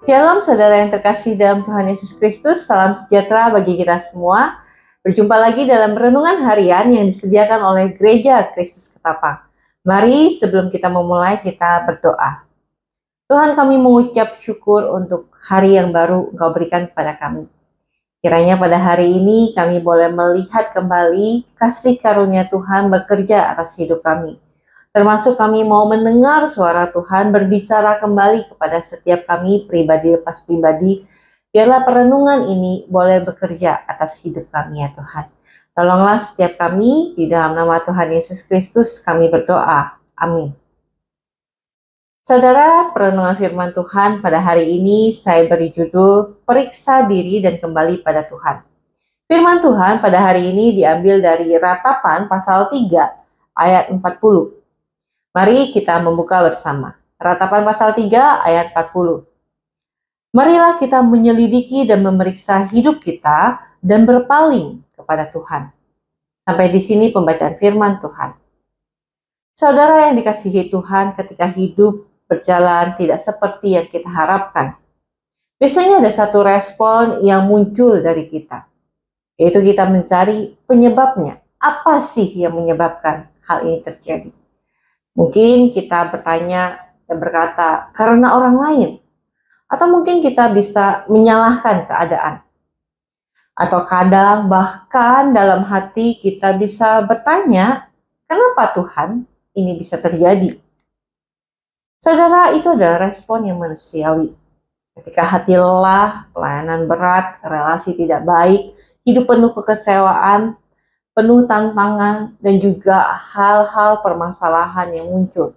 Shalom saudara yang terkasih dalam Tuhan Yesus Kristus, salam sejahtera bagi kita semua. Berjumpa lagi dalam renungan harian yang disediakan oleh Gereja Kristus Ketapang. Mari sebelum kita memulai kita berdoa. Tuhan, kami mengucap syukur untuk hari yang baru Engkau berikan kepada kami. Kiranya pada hari ini kami boleh melihat kembali kasih karunia Tuhan bekerja atas hidup kami. Termasuk kami mau mendengar suara Tuhan berbicara kembali kepada setiap kami pribadi lepas pribadi. Biarlah perenungan ini boleh bekerja atas hidup kami ya Tuhan. Tolonglah setiap kami, di dalam nama Tuhan Yesus Kristus kami berdoa. Amin. Saudara, perenungan firman Tuhan pada hari ini saya beri judul Periksa Diri dan Kembali pada Tuhan. Firman Tuhan pada hari ini diambil dari Ratapan pasal 3 ayat 40. Mari kita membuka bersama. Ratapan pasal 3 ayat 40. Marilah kita menyelidiki dan memeriksa hidup kita dan berpaling kepada Tuhan. Sampai di sini pembacaan firman Tuhan. Saudara yang dikasihi Tuhan, ketika hidup berjalan tidak seperti yang kita harapkan, biasanya ada satu respon yang muncul dari kita, yaitu kita mencari penyebabnya. Apa sih yang menyebabkan hal ini terjadi? Mungkin kita bertanya dan berkata, karena orang lain. Atau mungkin kita bisa menyalahkan keadaan. Atau kadang bahkan dalam hati kita bisa bertanya, kenapa Tuhan ini bisa terjadi? Saudara, itu adalah respon yang manusiawi. Ketika hati lelah, pelayanan berat, relasi tidak baik, hidup penuh kekecewaan, penuh tantangan, dan juga hal-hal permasalahan yang muncul.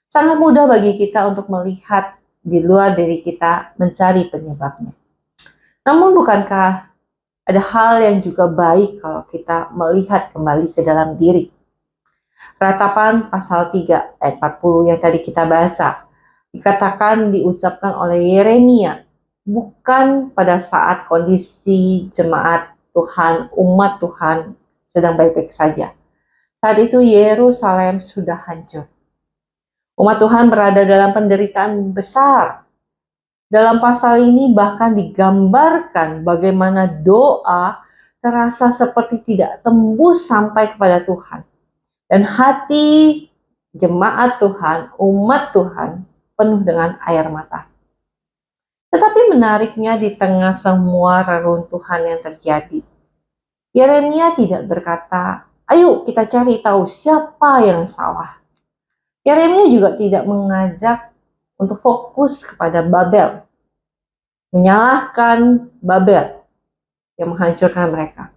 Sangat mudah bagi kita untuk melihat di luar diri kita mencari penyebabnya. Namun bukankah ada hal yang juga baik kalau kita melihat kembali ke dalam diri? Ratapan pasal 3 ayat 40 yang tadi kita baca, dikatakan diucapkan oleh Yeremia, bukan pada saat kondisi jemaat Tuhan, umat Tuhan sedang baik-baik saja. Saat itu Yerusalem sudah hancur. Umat Tuhan berada dalam penderitaan besar. Dalam pasal ini bahkan digambarkan bagaimana doa terasa seperti tidak tembus sampai kepada Tuhan. Dan hati jemaat Tuhan, umat Tuhan, penuh dengan air mata. Tetapi menariknya di tengah semua reruntuhan yang terjadi, Yeremia tidak berkata, ayo kita cari tahu siapa yang salah. Yeremia juga tidak mengajak untuk fokus kepada Babel, menyalahkan Babel yang menghancurkan mereka.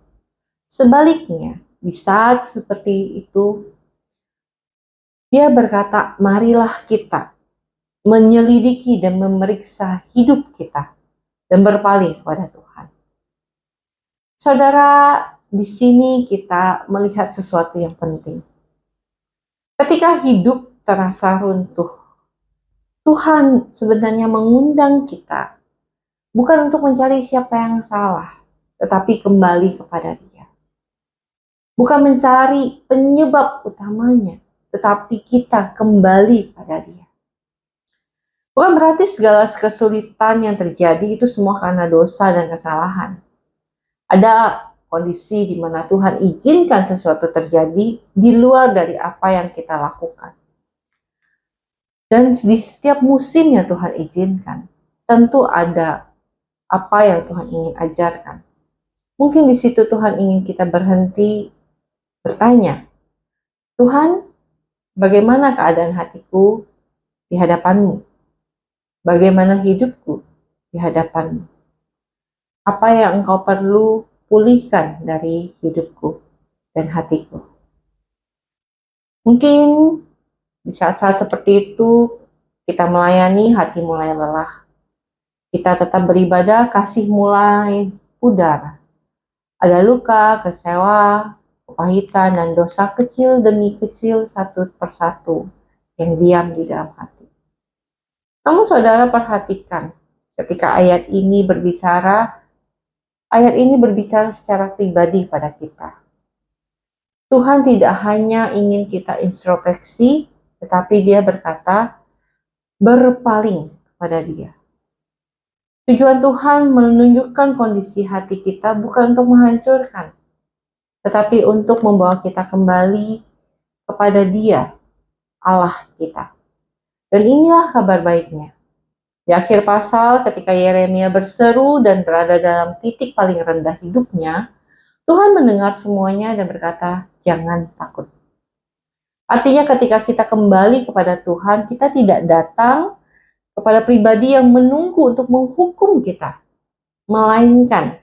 Sebaliknya, di saat seperti itu, dia berkata, marilah kita menyelidiki dan memeriksa hidup kita dan berpaling kepada Tuhan. Saudara, di sini kita melihat sesuatu yang penting. Ketika hidup terasa runtuh, Tuhan sebenarnya mengundang kita bukan untuk mencari siapa yang salah, tetapi kembali kepada Dia. Bukan mencari penyebab utamanya, tetapi kita kembali pada Dia. Bukan berarti segala kesulitan yang terjadi itu semua karena dosa dan kesalahan. Ada kondisi di mana Tuhan izinkan sesuatu terjadi di luar dari apa yang kita lakukan. Dan di setiap musimnya Tuhan izinkan, tentu ada apa yang Tuhan ingin ajarkan. Mungkin di situ Tuhan ingin kita berhenti bertanya, Tuhan, bagaimana keadaan hatiku di hadapan-Mu? Bagaimana hidupku di hadapan-Mu? Apa yang Engkau perlu pulihkan dari hidupku dan hatiku? Mungkin di saat-saat seperti itu, kita melayani, hati mulai lelah. Kita tetap beribadah, kasih mulai pudar. Ada luka, kecewa, kepahitan, dan dosa kecil demi kecil satu persatu yang diam di dalam hati. Namun saudara perhatikan, ketika ayat ini berbicara secara pribadi pada kita. Tuhan tidak hanya ingin kita introspeksi, tetapi Dia berkata, berpaling kepada Dia. Tujuan Tuhan menunjukkan kondisi hati kita bukan untuk menghancurkan, tetapi untuk membawa kita kembali kepada Dia, Allah kita. Dan inilah kabar baiknya. Di akhir pasal, ketika Yeremia berseru dan berada dalam titik paling rendah hidupnya, Tuhan mendengar semuanya dan berkata, "Jangan takut." Artinya ketika kita kembali kepada Tuhan, kita tidak datang kepada pribadi yang menunggu untuk menghukum kita, melainkan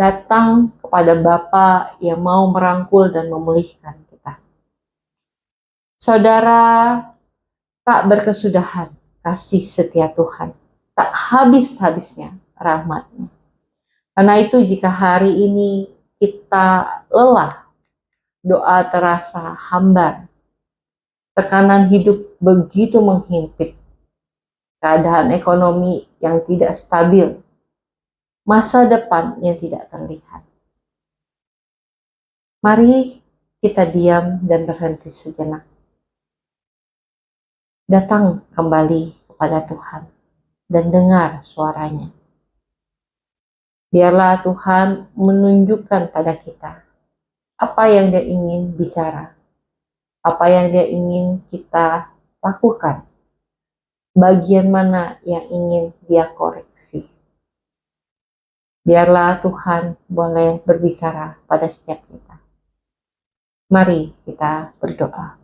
datang kepada Bapa yang mau merangkul dan memulihkan kita. Saudara, tak berkesudahan kasih setia Tuhan, tak habis-habisnya rahmat-Nya. Karena itu jika hari ini kita lelah, doa terasa hambar, tekanan hidup begitu menghimpit, keadaan ekonomi yang tidak stabil, masa depan yang tidak terlihat. Mari kita diam dan berhenti sejenak. Datang kembali kepada Tuhan dan dengar suaranya. Biarlah Tuhan menunjukkan pada kita apa yang Dia ingin bicara, apa yang Dia ingin kita lakukan, bagian mana yang ingin Dia koreksi. Biarlah Tuhan boleh berbicara pada setiap kita. Mari kita berdoa.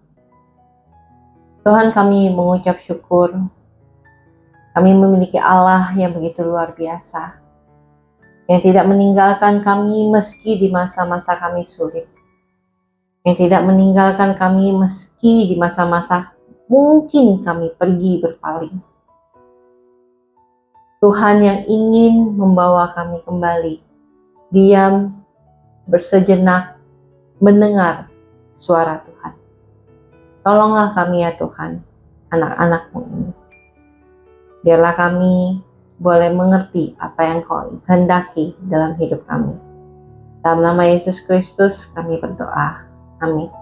Tuhan, kami mengucap syukur. Kami memiliki Allah yang begitu luar biasa, yang tidak meninggalkan kami meski di masa-masa kami sulit, yang tidak meninggalkan kami meski di masa-masa mungkin kami pergi berpaling. Tuhan yang ingin membawa kami kembali, diam, bersejenak, mendengar suara Tuhan. Tolonglah kami ya Tuhan, anak-anak-Mu ini. Biarlah kami boleh mengerti apa yang Kau kehendaki dalam hidup kami. Dalam nama Yesus Kristus kami berdoa. Amin.